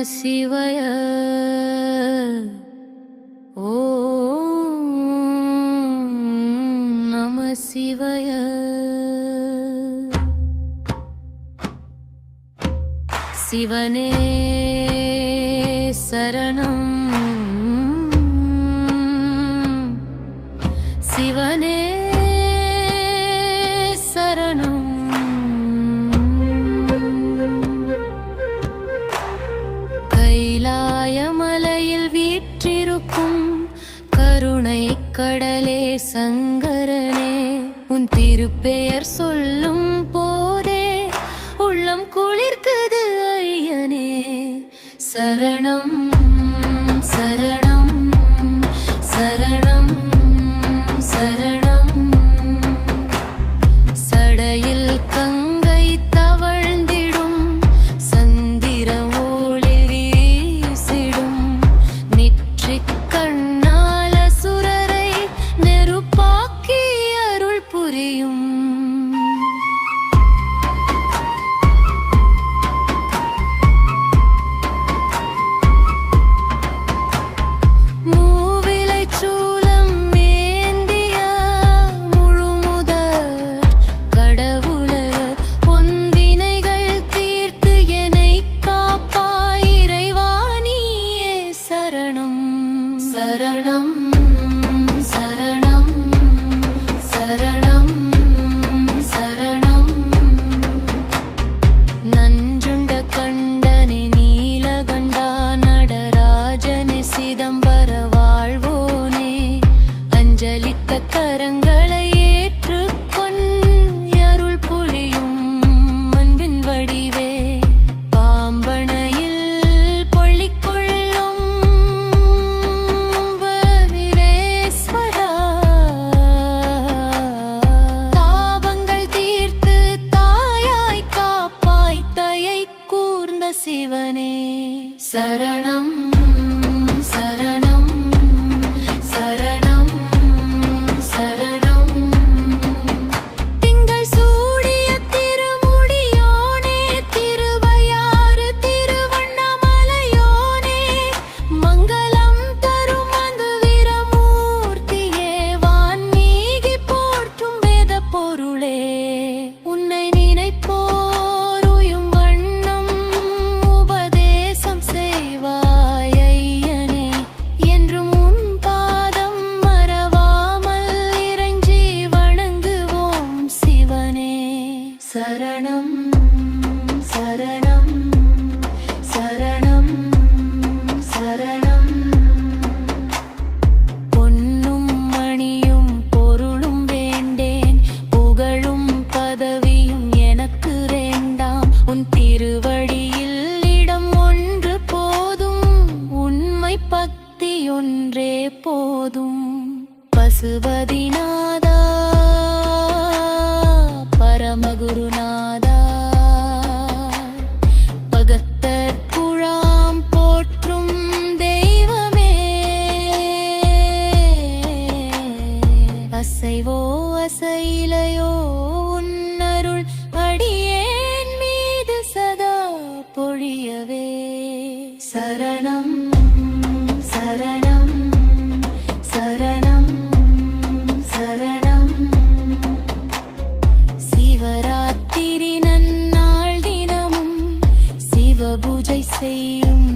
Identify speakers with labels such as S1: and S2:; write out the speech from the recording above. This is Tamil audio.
S1: சிவய ஓம் நம சிவய சிவனே சரணம் சிவனே சரணம் கைலாயமலையில் வீற்றிருக்கும் கருணை கடலே சங்கரனே உன் திருப்பெயர் சொல்லும் போதே உள்ளம் குளிர்க்குது ஐயனே சரணம் சரணம் சரணம் சரணம் சடையில் கங்கை தவழ்ந்திடும் சந்திர ஒளி வீசிடும் நெற்றிக் கண்ணால சுரரை நெருப்பாக்கி அருள் புரியும் சரணம் சரணம் சரணம் சரணம் நஞ்சுண்ட கண்டனே நீலகண்டா நடராஜனே சிதம்பர வாழ்வோனே அஞ்சலித்த கரங்களை ஏற்றுக்கொண் அருள் புரியும் அன்பின் வடிவே சிவனே சரணம் சரணம் சரணம் சரணம் திங்கள் சூடிய திருமுடியோனே திருவையாறு திருவண்ணாமலையோனே மங்களம் தரும் அந்த வீரமூர்த்தியே வான்மீகி போற்றும் வேத பொருளே உன்னை நினைப்போ சரணம் சரணம் சரணம் சரணம் பொன்னும் மணியும் பொருளும் வேண்டேன் புகழும் பதவியும் எனக்கு வேண்டாம் உன் திருவடியில் இடம் ஒன்று போதும் உண்மை பக்தி ஒன்றே போதும் பசுபதிநாதா பரமகுருநாதா பகத்தர் குழாம் போற்றும் தெய்வமே அசைவோ அசைலையோ உன்னருள் அடியேன் மீது சதா பொழியவே சரணம் சரணம் சரணம் சரணம் சிவராத்திரி நன்னாள் தினமும் சிவபூஜை செய்யும்